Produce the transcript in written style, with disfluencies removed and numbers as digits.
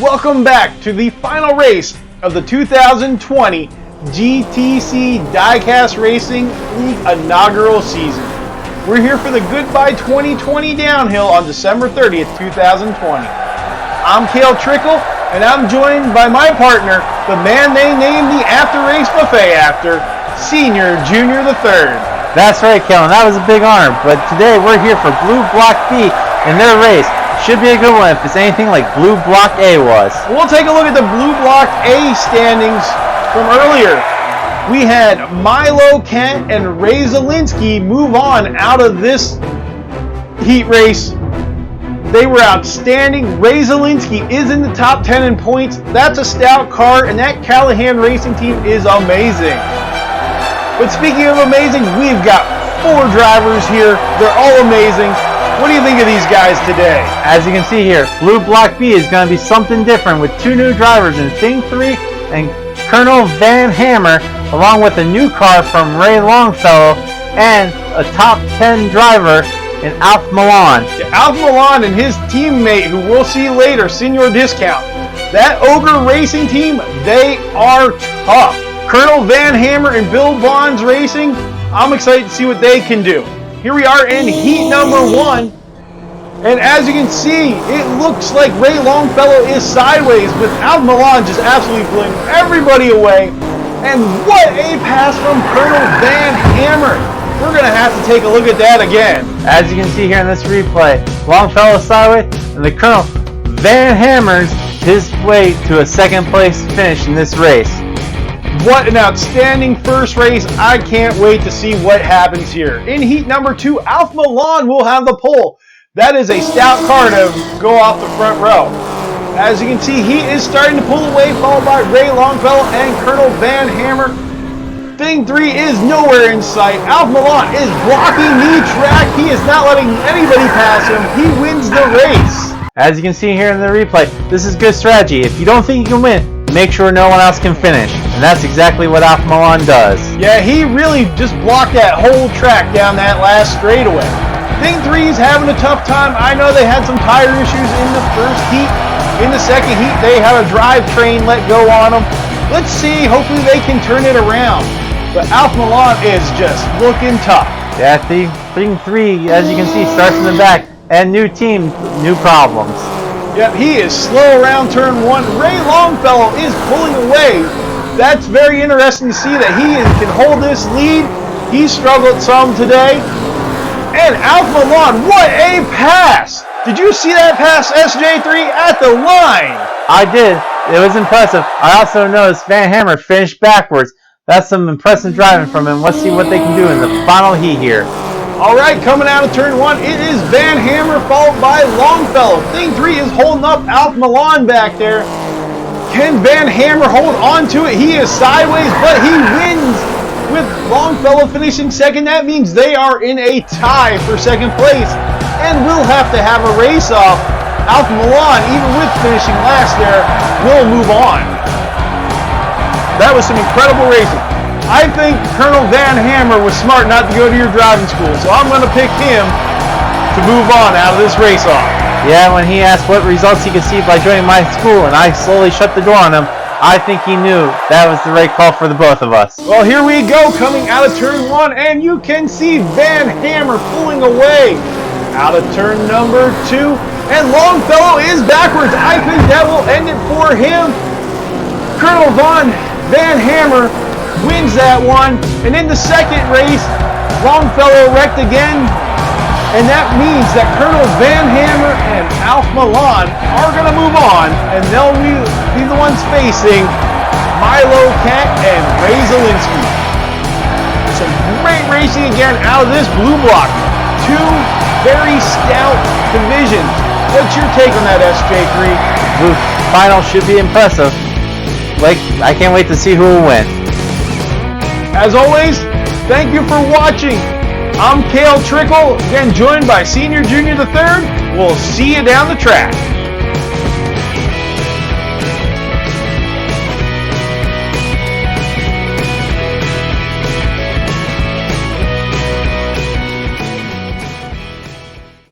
Welcome back to the final race of the 2020 GTC Diecast Racing League inaugural season. We're here for the Goodbye 2020 Downhill on December 30th, 2020. I'm Cale Trickle, and I'm joined by my partner, the man they named the after-race buffet after, Senior Junior III. That's right, Kellen. That was a big honor. But today we're here for Blue Block B in their race. Should be a good one if it's anything like Blue Block A was. We'll take a look at the Blue Block A standings from earlier. We had Milo Kent and Ray Zielinski move on out of this heat race. They were outstanding. Ray Zielinski is in the top 10 in points. That's a stout car, and that Callahan Racing team is amazing. But speaking of amazing, we've got 4 drivers here. They're all amazing. What do you think of these guys today? As you can see here, Blue Block B is going to be something different with 2 new drivers in Thing 3 and Colonel Van Hammer, along with a new car from Ray Longfellow and a top 10 driver in Alf Milan. Yeah, Alf Milan and his teammate, who we'll see later, Senior Discount. That Ogre Racing team, they are tough. Colonel Van Hammer and Bill Bonds Racing, I'm excited to see what they can do. Here we are in heat number 1, and as you can see, it looks like Ray Longfellow is sideways, with Alf Milan just absolutely pulling everybody away. And what a pass from Colonel Van Hammer! We're going to have to take a look at that again. As you can see here in this replay, Longfellow sideways, and the Colonel Van Hammers his way to a second place finish in this race. What an outstanding first race. I can't wait to see what happens here. In heat number 2, Alf Milan will have the pole. That is a stout car to go off the front row. As you can see, he is starting to pull away, followed by Ray Longfellow and Colonel Van Hammer. Thing 3 is nowhere in sight. Alf Milan is blocking the track. He is not letting anybody pass him. He wins the race. As you can see here in the replay, this is good strategy. If you don't think you can win, make sure no one else can finish. And that's exactly what Alf Milan does. Yeah, he really just blocked that whole track down that last straightaway. Thing 3 is having a tough time. I know they had some tire issues in the first heat. In the second heat, they had a drivetrain let go on them. Let's see, hopefully they can turn it around. But Alf Milan is just looking tough. Yeah, Thing 3, as you can see, starts in the back. And new team, new problems. Yep, he is slow around turn 1. Ray Longfellow is pulling away. That's very interesting to see that he can hold this lead. He struggled some today. And Alf Milan, what a pass! Did you see that pass, SJ3, at the line? I did. It was impressive. I also noticed Van Hammer finished backwards. That's some impressive driving from him. Let's see what they can do in the final heat here. Alright, coming out of turn 1, it is Van Hammer followed by Longfellow. Thing 3 is holding up Alf Milan back there. Can Van Hammer hold on to it? He is sideways, but he wins with Longfellow finishing second. That means they are in a tie for second place, and we'll have to have a race off. Alf Milan, even with finishing last there, will move on. That was some incredible racing. I think Colonel Van Hammer was smart not to go to your driving school, so I'm going to pick him to move on out of this race off. Yeah, when he asked what results he could see by joining my school, and I slowly shut the door on him, I think he knew that was the right call for the both of us. Well, here we go, coming out of turn 1, and you can see Van Hammer pulling away out of turn number 2, and Longfellow is backwards. I think that will end it for him. Colonel Van Hammer wins that one, and in the second race, Longfellow wrecked again, and that means that Colonel Van Hammer and Alf Milan are going to move on, and they'll be the ones facing Milo Kent and Ray Zielinski. Some great racing again out of this blue block. 2 very stout divisions. What's your take on that, SJ3? The final should be impressive. I can't wait to see who will win. As always, thank you for watching. I'm Cale Trickle, again joined by Senior Junior III. We'll see you down the track.